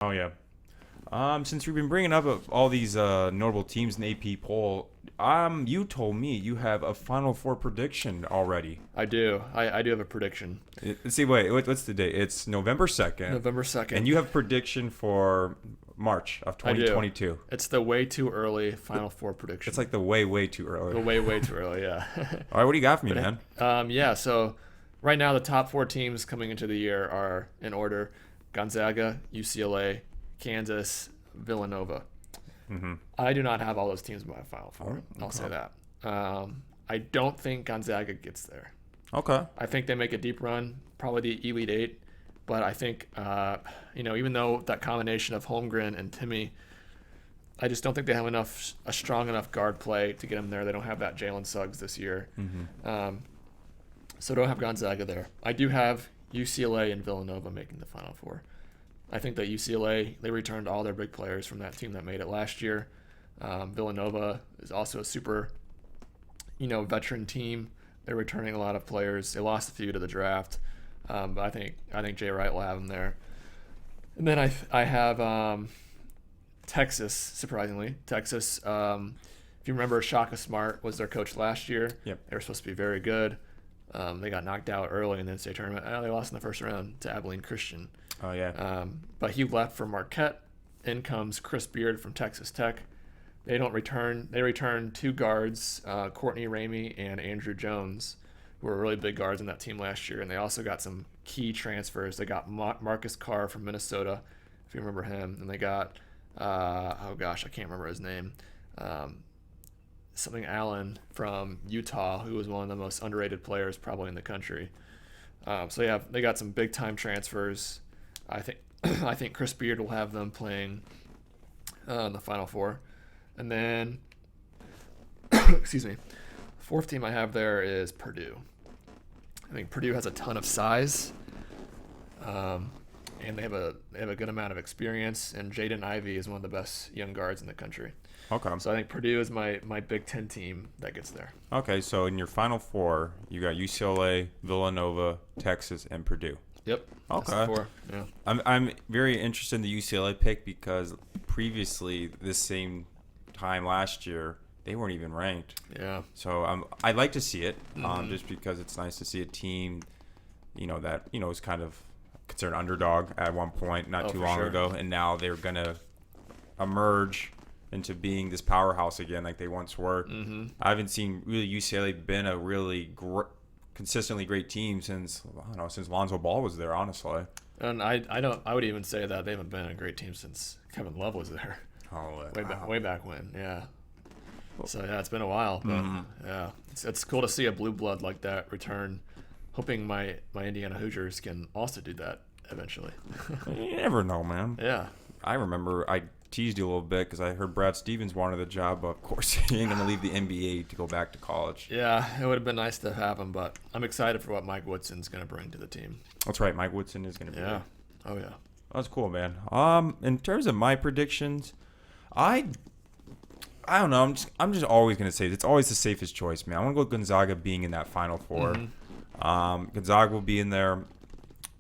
Oh yeah. Since we've been bringing up all these notable teams in the AP poll, you told me you have a Final Four prediction already. I do. I do have a prediction. See, wait, what's the date? It's November 2nd, November 2nd. and you have a prediction for March of I do. 2022. It's the way too early Final Four prediction. It's like the way too early. the way too early, yeah. All right, what do you got for me, man? Yeah, so right now the top four teams coming into the year are in order: Gonzaga, UCLA, Kansas, Villanova. Mm-hmm. I do not have all those teams in my Final Four. Okay. I'll say that. I don't think Gonzaga gets there. Okay. I think they make a deep run, probably the Elite Eight. But I think, even though that combination of Holmgren and Timmy, I just don't think they have a strong enough guard play to get them there. They don't have that Jalen Suggs this year. Mm-hmm. So don't have Gonzaga there. I do have UCLA and Villanova making the Final Four. I think that UCLA, they returned all their big players from that team that made it last year. Villanova is also a super, veteran team. They're returning a lot of players. They lost a few to the draft, but I think Jay Wright will have them there. And then I have Texas. Surprisingly, Texas. If you remember, Shaka Smart was their coach last year. Yep. They were supposed to be very good. They got knocked out early in the NCAA tournament. They lost in the first round to Abilene Christian. Oh yeah. But he left for Marquette. In comes Chris Beard from Texas Tech. They don't return. They return two guards, Courtney Ramey and Andrew Jones, who were really big guards in that team last year. And they also got some key transfers. They got Marcus Carr from Minnesota, if you remember him. And they got, I can't remember his name. Something Allen from Utah, who was one of the most underrated players probably in the country. So they got some big time transfers. I think Chris Beard will have them playing in the Final Four. And then, excuse me, fourth team I have there is Purdue. I think Purdue has a ton of size, and they have a good amount of experience. And Jaden Ivey is one of the best young guards in the country. Okay. So I think Purdue is my Big Ten team that gets there. Okay, so in your Final Four, you got UCLA, Villanova, Texas, and Purdue. Yep. Okay. That's the four. Yeah. I'm very interested in the UCLA pick because previously, this same time last year, they weren't even ranked. Yeah. So I'd like to see it, Mm-hmm. just because it's nice to see a team, that is kind of considered underdog at one point not too for long sure. ago, and now they're gonna emerge into being this powerhouse again like they once were. Mm-hmm. I haven't seen really UCLA been a really consistently great team since Lonzo Ball was there, honestly. And I would even say that they haven't been a great team since Kevin Love was there. Oh, Way back when, yeah. So yeah, it's been a while, but yeah, it's cool to see a blue blood like that return. Hoping my Indiana Hoosiers can also do that eventually. You never know, man. Yeah. I remember I teased you a little bit because I heard Brad Stevens wanted the job, but of course he ain't gonna leave the NBA to go back to college. Yeah, it would have been nice to have him, but I'm excited for what Mike Woodson's gonna bring to the team. That's right, Mike Woodson is gonna be Yeah. there. Oh yeah. That's cool, man. In terms of my predictions, I don't know. I'm just always gonna say it's always the safest choice, man. I want to go with Gonzaga being in that Final Four. Mm-hmm. Gonzaga will be in there.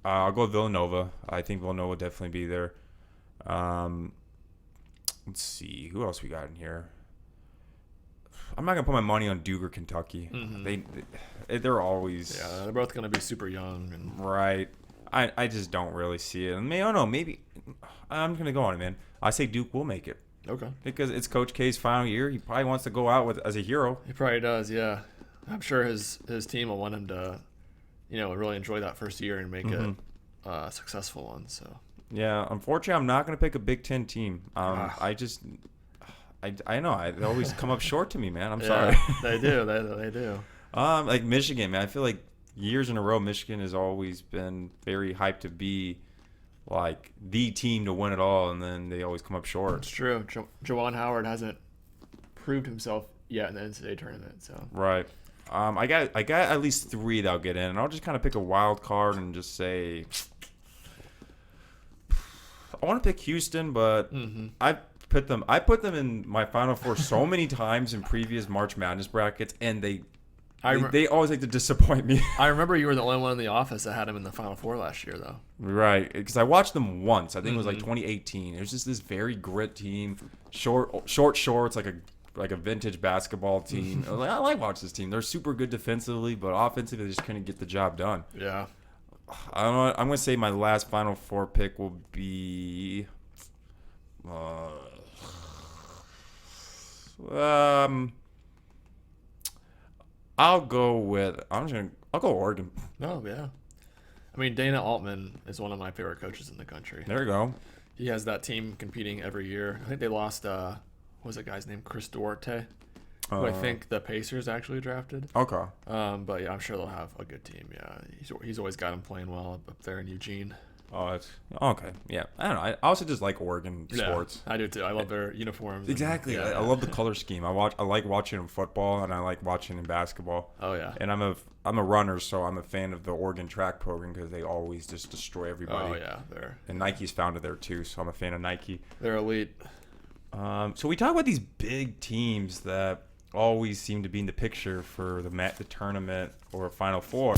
I'll go with Villanova. I think Villanova will definitely be there. Let's see who else we got in here. I'm not gonna put my money on Duke or Kentucky. Mm-hmm. They're always They're both gonna be super young and right. I just don't really see it. I don't know. Maybe I'm gonna go on it, man. I say Duke will make it. okay. Because it's Coach K's final year. He probably wants to go out as a hero. He probably does, yeah. I'm sure his team will want him to, really enjoy that first year and make it a successful one. So Yeah, unfortunately, I'm not going to pick a Big Ten team. I know. They always come up short to me, man. I'm sorry. They do. They do. Like Michigan, man. I feel like years in a row, Michigan has always been very hyped to be like the team to win it all, and then they always come up short. It's true. Jawan Howard hasn't proved himself yet in the NCAA tournament. So Right. I got at least 3 that'll get in, and I'll just kind of pick a wild card and just say I want to pick Houston, but I put them in my Final Four so many times in previous March Madness brackets, and they They always like to disappoint me. I remember you were the only one in the office that had him in the Final Four last year, though. Right, because I watched them once. I think it was like 2018. It was just this very grit team, shorts, like a vintage basketball team. I like watching this team. They're super good defensively, but offensively they just couldn't get the job done. Yeah. I don't know. I'm gonna say my last Final Four pick will be. I'll go Oregon. Oh, yeah. I mean, Dana Altman is one of my favorite coaches in the country. There you go. He has that team competing every year. I think they lost, what was that guy's name? Chris Duarte, who I think the Pacers actually drafted. Okay. But yeah, I'm sure they'll have a good team. Yeah, he's always got them playing well up there in Eugene. Oh, it's okay. Yeah, I don't know. I also just like Oregon sports. I do too. I love their uniforms. Exactly. I love the color scheme. I like watching football, and I like watching basketball. Oh yeah. And I'm a runner, so I'm a fan of the Oregon track program because they always just destroy everybody. Oh yeah, and Nike's founded there too, so I'm a fan of Nike. They're elite. So we talk about these big teams that always seem to be in the picture for the tournament or Final Four.